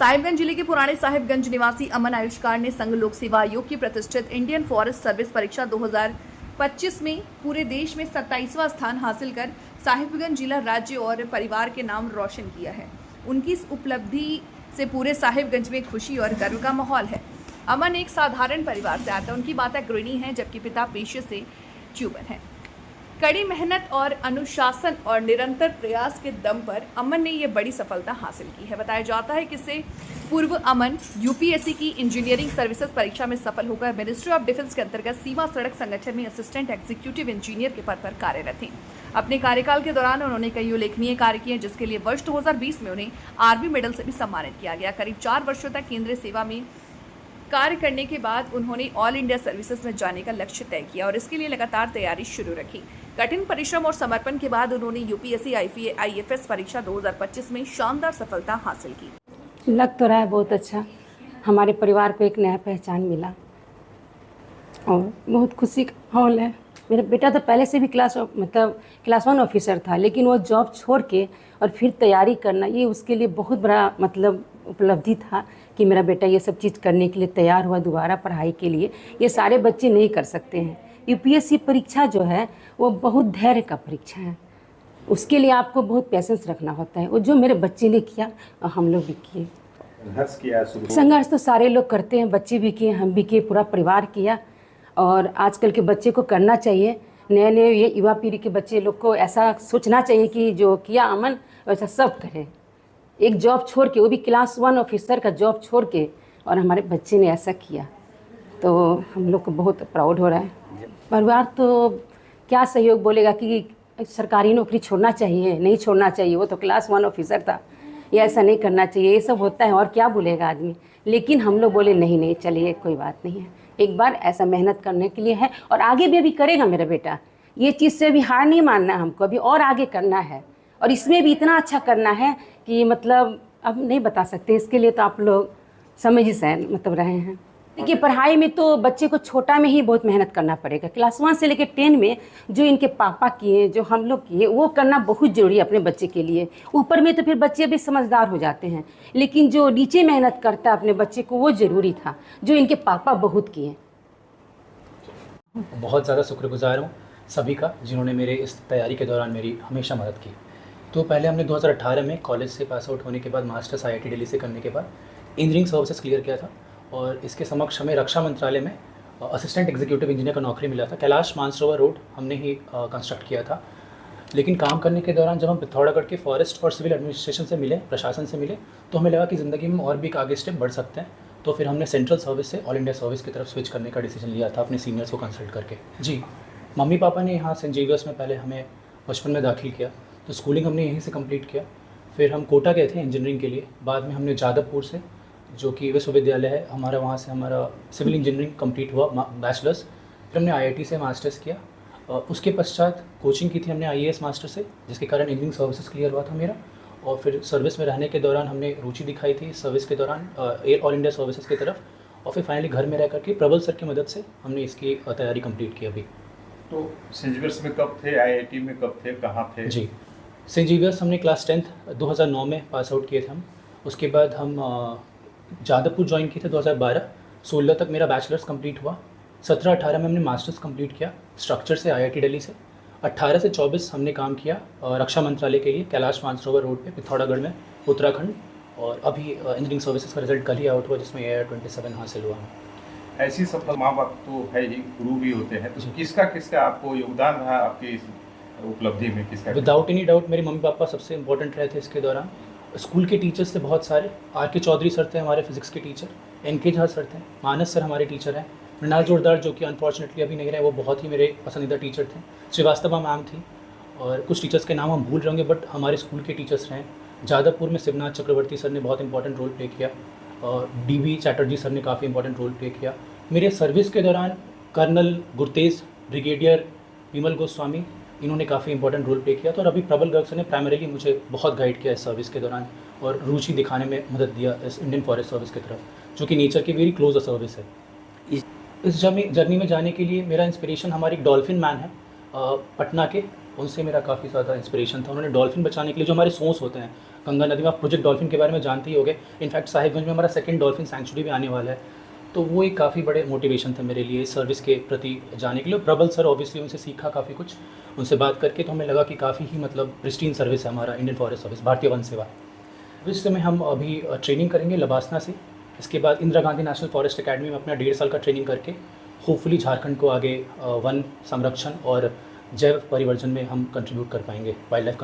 साहिबगंज जिले के पुराने साहिबगंज निवासी अमन आयुष्कार ने संघ लोक सेवा आयोग की प्रतिष्ठित इंडियन फॉरेस्ट सर्विस परीक्षा 2025 में पूरे देश में 27वां स्थान हासिल कर साहिबगंज जिला, राज्य और परिवार के नाम रोशन किया है। उनकी इस उपलब्धि से पूरे साहिबगंज में खुशी और गर्व का माहौल है। अमन एक साधारण परिवार से आता है। उनकी माता गृहिणी हैं, जबकि पिता पेशे से ट्यूबर हैं। कड़ी मेहनत और अनुशासन और निरंतर प्रयास के दम पर अमन ने ये बड़ी सफलता हासिल की है। बताया जाता है कि इससे पूर्व अमन यूपीएससी की इंजीनियरिंग सर्विसेज परीक्षा में सफल होकर मिनिस्ट्री ऑफ डिफेंस के अंतर्गत सीमा सड़क संगठन में असिस्टेंट एग्जीक्यूटिव इंजीनियर के पद पर कार्यरत थे। अपने कार्यकाल के दौरान उन्होंने कई उल्लेखनीय कार्य किए, जिसके लिए वर्ष 2020 में उन्हें आर्मी मेडल से भी सम्मानित किया गया। करीब 4 वर्षों तक केंद्रीय सेवा में कार्य करने के बाद उन्होंने ऑल इंडिया सर्विसेज में जाने का लक्ष्य तय किया और इसके लिए लगातार तैयारी शुरू रखी। कठिन परिश्रम और समर्पण के बाद उन्होंने यूपीएससी आईएफएस परीक्षा 2025 में शानदार सफलता हासिल की। लग तो रहा है बहुत अच्छा, हमारे परिवार को एक नया पहचान मिला और बहुत खुशी का माहौल है। मेरा बेटा तो पहले से भी क्लास 1 ऑफिसर था, लेकिन वो जॉब छोड़ के और फिर तैयारी करना, ये उसके लिए बहुत बड़ा उपलब्धि था कि मेरा बेटा ये सब चीज़ करने के लिए तैयार हुआ दोबारा पढ़ाई के लिए। ये सारे बच्चे नहीं कर सकते हैं। यूपीएससी परीक्षा जो है वो बहुत धैर्य का परीक्षा है, उसके लिए आपको बहुत पेशेंस रखना होता है। वो जो मेरे बच्चे ने किया और हम लोग भी किए। संघर्ष तो सारे लोग करते हैं, बच्चे भी किए, हम भी किए, पूरा परिवार किया। और आजकल के बच्चे को करना चाहिए। नए ये युवा पीढ़ी के बच्चे लोग को ऐसा सोचना चाहिए कि जो किया अमन वैसा सब करें। एक जॉब छोड़ के, वो भी क्लास 1 ऑफिसर का जॉब छोड़ के, और हमारे बच्चे ने ऐसा किया तो हम लोग को बहुत प्राउड हो रहा है। परिवार तो क्या सहयोग बोलेगा कि सरकारी नौकरी छोड़ना चाहिए, नहीं छोड़ना चाहिए, वो तो क्लास 1 ऑफिसर था, ये ऐसा नहीं करना चाहिए, ये सब होता है और क्या बोलेगा आदमी। लेकिन हम लोग बोले नहीं चलिए कोई बात नहीं है, एक बार ऐसा मेहनत करने के लिए है और आगे भी अभी करेगा मेरा बेटा। ये चीज़ से भी हार नहीं मानना है हमको, अभी और आगे करना है और इसमें भी इतना अच्छा करना है कि अब नहीं बता सकते। इसके लिए तो आप लोग समझ ही रहे हैं। देखिए पढ़ाई में तो बच्चे को छोटा में ही बहुत मेहनत करना पड़ेगा। क्लास 1 से लेकर 10 में जो इनके पापा किए, जो हम लोग किए, वो करना बहुत ज़रूरी है अपने बच्चे के लिए। ऊपर में तो फिर बच्चे भी समझदार हो जाते हैं, लेकिन जो नीचे मेहनत करता है अपने बच्चे को, वो ज़रूरी था, जो इनके पापा बहुत किए। बहुत ज़्यादा शुक्रगुजार हूँ सभी का, जिन्होंने मेरे इस तैयारी के दौरान मेरी हमेशा मदद की। तो पहले हमने 2018 में कॉलेज से पास आउट होने के बाद मास्टर्स IIT दिल्ली से करने के बाद इंजीनियरिंग सर्विसेज क्लियर किया था और इसके समक्ष हमें रक्षा मंत्रालय में असिस्टेंट एग्जीक्यूटिव इंजीनियर का नौकरी मिला था। कैलाश मानसरोवर रोड हमने ही कंस्ट्रक्ट किया था। लेकिन काम करने के दौरान जब हम पिथौरागढ़ के फॉरेस्ट और सिविल एडमिनिस्ट्रेशन से मिले, प्रशासन से मिले, तो हमें लगा कि ज़िंदगी में और भी एक आगे स्टेप बढ़ सकते हैं। तो फिर हमने सेंट्रल सर्विस से ऑल इंडिया सर्विस की तरफ स्विच करने का डिसीजन लिया था अपने सीनियर्स को कंसल्ट करके। जी, मम्मी पापा ने यहाँ सेंट जेवियर्स में पहले हमें बचपन में दाखिल किया, तो स्कूलिंग हमने यहीं से कंप्लीट किया। फिर हम कोटा गए थे इंजीनियरिंग के लिए। बाद में हमने जादवपुर से, जो कि विश्वविद्यालय है हमारा, वहाँ से हमारा सिविल इंजीनियरिंग कंप्लीट हुआ बैचलर्स। फिर हमने IIT से मास्टर्स किया। उसके पश्चात कोचिंग की थी हमने IAS मास्टर से, जिसके कारण इंजीनियरिंग सर्विसेज क्लियर हुआ था मेरा। और फिर सर्विस में रहने के दौरान हमने रुचि दिखाई थी सर्विस के दौरान ऑल इंडिया सर्विसेज की तरफ, और फिर फाइनली घर में रह करके प्रबल सर की मदद से हमने इसकी तैयारी कंप्लीट की अभी। तो सेंट जेवियर्स में कब थे, IIT में कब थे, कहाँ थे? जी, सेंट जेवियर्स हमने क्लास 10 2009 में पास आउट किए थे हम। उसके बाद हम जादवपुर ज्वाइन किए थे 2012। 16 तक मेरा बैचलर्स कंप्लीट हुआ। 17-18 में हमने मास्टर्स कंप्लीट किया स्ट्रक्चर से IIT दिल्ली से। 18 से 24 हमने काम किया रक्षा मंत्रालय के लिए कैलाश मानसरोवर रोड पे पिथौरागढ़ में, उत्तराखंड। और अभी इंजीनियरिंग सर्विसेज का रिजल्ट कल ही आउट हुआ, जिसमें AIR-27 हासिल हुआ। ऐसी सफल माँ बाप तो है ही, गुरु भी होते हैं, तो किसका आपको योगदान रहा आपकी इस उपलब्धि में? किसका? विदाउट एनी डाउट मेरे मम्मी पापा सबसे इम्पोर्टेंट रहे थे इसके दौरान। स्कूल के टीचर्स थे बहुत सारे। RK चौधरी सर थे हमारे फिजिक्स के टीचर, NK झा सर थे, मानस सर हमारे टीचर हैं, मृणाल जोरदार जो कि अनफॉर्चुनेटली अभी नहीं रहे, वो बहुत ही मेरे पसंदीदा टीचर थे। श्रीवास्तवा मैम थी, और कुछ टीचर्स के नाम हम भूल रहे होंगे बट हमारे स्कूल के टीचर्स रहे। जादवपुर में शिवनाथ चक्रवर्ती सर ने बहुत इंपॉर्टेंट रोल प्ले किया, और DB चैटर्जी सर ने काफ़ी इंपॉर्टेंट रोल प्ले किया। मेरे सर्विस के दौरान कर्नल गुरतेज, ब्रिगेडियर विमल गोस्वामी, इन्होंने काफ़ी इंपॉर्टेंट रोल प्ले किया था। और अभी प्रबल गर्ग सर ने प्राइमरीली मुझे बहुत गाइड किया इस सर्विस के दौरान और रुचि दिखाने में मदद दिया इस इंडियन फॉरेस्ट सर्विस की तरफ, जो कि नेचर की वेरी क्लोज सर्विस है। इस जर्नी में जाने के लिए मेरा इंस्पिरेशन हमारे एक डॉल्फिन मैन है पटना के, उनसे मेरा काफ़ी ज़्यादा इंस्पिरेशन था। उन्होंने डॉल्फिन बचाने के लिए, जो हमारे सोर्स होते हैं गंगा नदी में आप प्रोजेक्ट डॉल्फिन के बारे में जानते ही होंगे। इनफैक्ट साहिबगंज में हमारा सेकंड डॉल्फिन सेंचुरी भी आने वाला है। तो वो एक काफ़ी बड़े मोटिवेशन थे मेरे लिए इस सर्विस के प्रति जाने के लिए। प्रबल सर ऑब्वियसली उनसे सीखा काफ़ी कुछ, उनसे बात करके तो हमें लगा कि काफ़ी ही मतलब प्रिस्टीन सर्विस है हमारा इंडियन फॉरेस्ट सर्विस, भारतीय वन सेवा। विश्व में हम अभी ट्रेनिंग करेंगे लबासना से। इसके बाद Indira Gandhi national forest academy में अपना 1.5 साल का ट्रेनिंग करके होपफुली झारखंड को आगे वन संरक्षण और जैव परिवर्जन में हम कंट्रीब्यूट कर पाएंगे वाइल्ड लाइफ